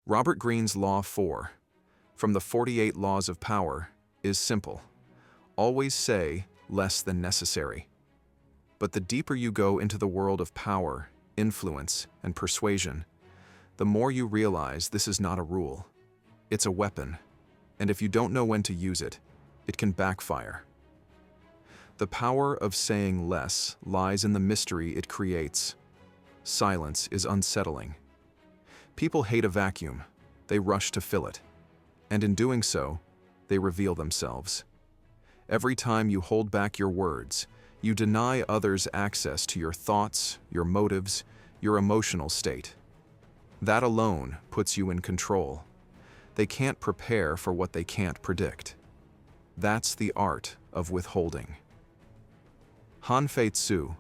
Robert Greene's Law 4, from the 48 Laws of Power, is simple. Always say less than necessary. But the deeper you go into the world of power, influence, and persuasion, the more you realize this is not a rule. It's a weapon, and if you don't know when to use it, it can backfire. The power of saying less lies in the mystery it creates. Silence is unsettling. People hate a vacuum. They rush to fill it. And in doing so, they reveal themselves. Every time you hold back your words, you deny others access to your thoughts, your motives, your emotional state. That alone puts you in control. They can't prepare for what they can't predict. That's the art of withholding. Han Fei Tzu,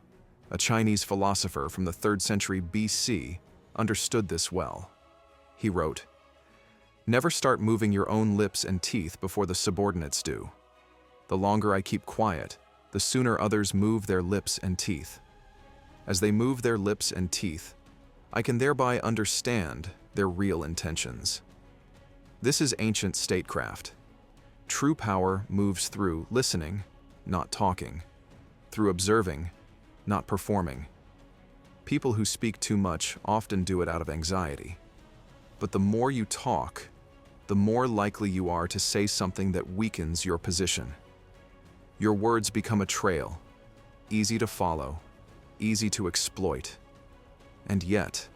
a Chinese philosopher from the 3rd century BC, understood this well. He wrote, "Never start moving your own lips and teeth before the subordinates do. The longer I keep quiet, the sooner others move their lips and teeth. As they move their lips and teeth, I can thereby understand their real intentions." This is ancient statecraft. True power moves through listening, not talking, through observing, not performing. People who speak too much often do it out of anxiety. But the more you talk, the more likely you are to say something that weakens your position. Your words become a trail, easy to follow, easy to exploit. And yet,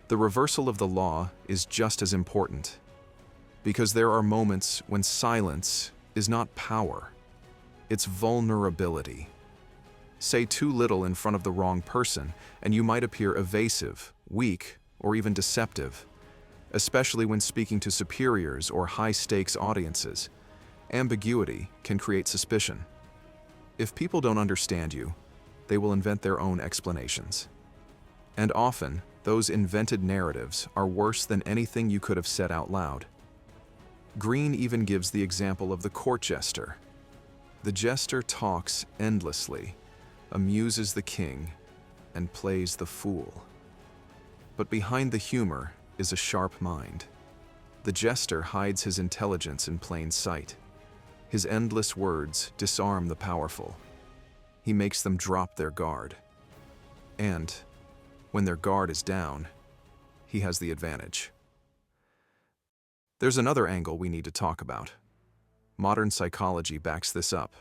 the reversal of the law is just as important, because there are moments when silence is not power, it's vulnerability. Say too little in front of the wrong person, and you might appear evasive, weak, or even deceptive, especially when speaking to superiors or high-stakes audiences. Ambiguity can create suspicion. If people don't understand you, they will invent their own explanations. And often, those invented narratives are worse than anything you could have said out loud. Greene even gives the example of the court jester. The jester talks endlessly, amuses the king, and plays the fool. But behind the humor is a sharp mind. The jester hides his intelligence in plain sight. His endless words disarm the powerful. He makes them drop their guard. And when their guard is down, he has the advantage. There's another angle we need to talk about. Modern psychology backs this up.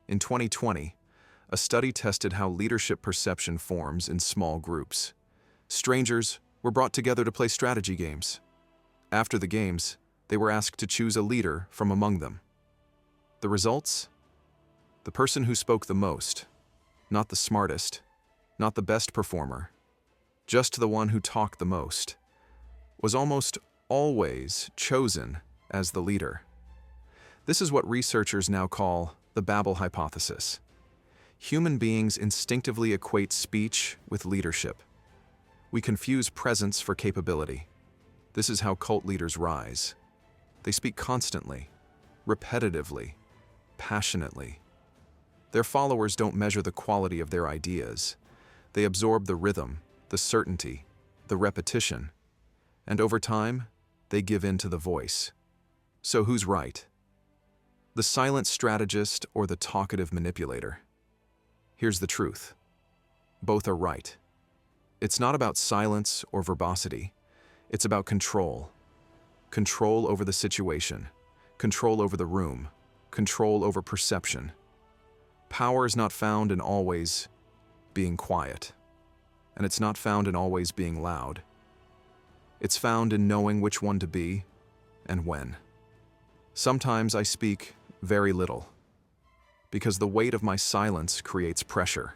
In 2020, a study tested how leadership perception forms in small groups. Strangers were brought together to play strategy games. After the games, they were asked to choose a leader from among them. The results? The person who spoke the most, not the smartest, not the best performer, just the one who talked the most, was almost always chosen as the leader. This is what researchers now call the Babel hypothesis. Human beings instinctively equate speech with leadership. We confuse presence for capability. This is how cult leaders rise. They speak constantly, repetitively, passionately. Their followers don't measure the quality of their ideas. They absorb the rhythm, the certainty, the repetition, and over time, they give in to the voice. So who's right? The silent strategist or the talkative manipulator? Here's the truth. Both are right. It's not about silence or verbosity. It's about control. Control over the situation, control over the room, control over perception. Power is not found in always being quiet, and it's not found in always being loud. It's found in knowing which one to be and when. Sometimes I speak very little, because the weight of my silence creates pressure.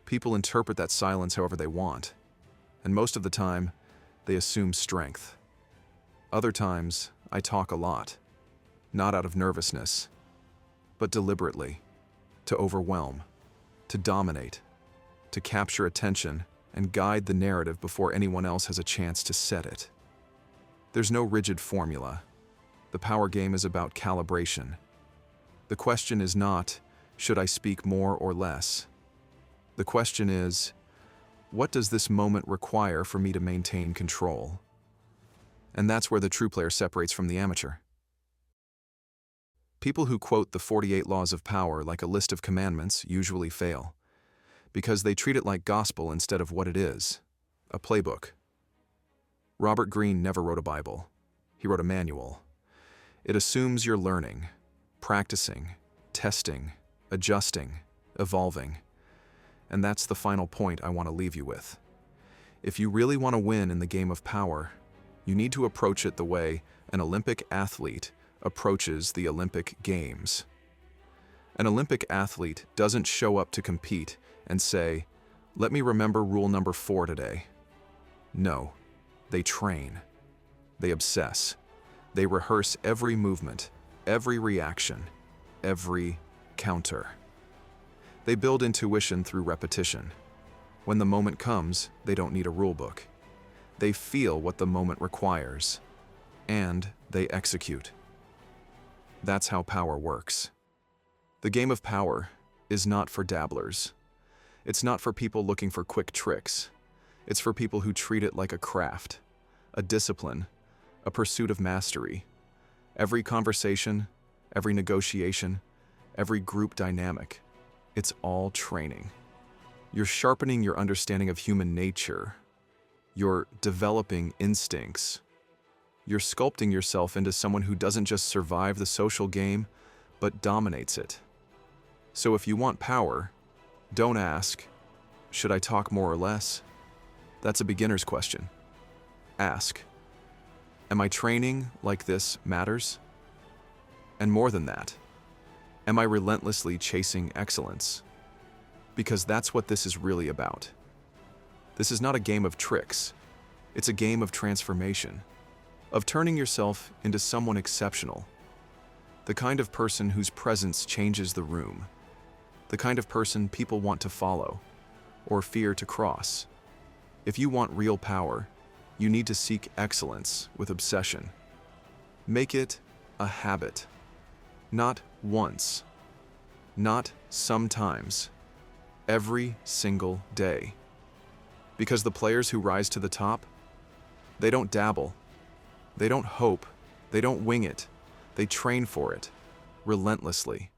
People interpret that silence however they want, and most of the time, they assume strength. Other times, I talk a lot, not out of nervousness, but deliberately, to overwhelm, to dominate, to capture attention and guide the narrative before anyone else has a chance to set it. There's no rigid formula. The power game is about calibration. The question is not, should I speak more or less? The question is, what does this moment require for me to maintain control? And that's where the true player separates from the amateur. People who quote the 48 laws of power like a list of commandments usually fail, because they treat it like gospel instead of what it is, a playbook. Robert Greene never wrote a Bible. He wrote a manual. It assumes you're learning, practicing, testing, adjusting, evolving. And that's the final point I want to leave you with. If you really want to win in the game of power, you need to approach it the way an Olympic athlete approaches the Olympic Games. An Olympic athlete doesn't show up to compete and say, "Let me remember rule number 4 today." No, they train. They obsess. They rehearse every movement, every reaction, every counter. They build intuition through repetition. When the moment comes, they don't need a rule book. They feel what the moment requires, and they execute. That's how power works. The game of power is not for dabblers. It's not for people looking for quick tricks. It's for people who treat it like a craft, a discipline, a pursuit of mastery. Every conversation, every negotiation, every group dynamic, it's all training. You're sharpening your understanding of human nature. You're developing instincts. You're sculpting yourself into someone who doesn't just survive the social game, but dominates it. So if you want power, don't ask, "Should I talk more or less?" That's a beginner's question. Ask, "Am I training like this matters?" And more than that, am I relentlessly chasing excellence? Because that's what this is really about. This is not a game of tricks. It's a game of transformation, of turning yourself into someone exceptional, the kind of person whose presence changes the room, the kind of person people want to follow or fear to cross. If you want real power, you need to seek excellence with obsession. Make it a habit. Not once, not sometimes, every single day. Because the players who rise to the top, they don't dabble, they don't hope, they don't wing it, they train for it, relentlessly.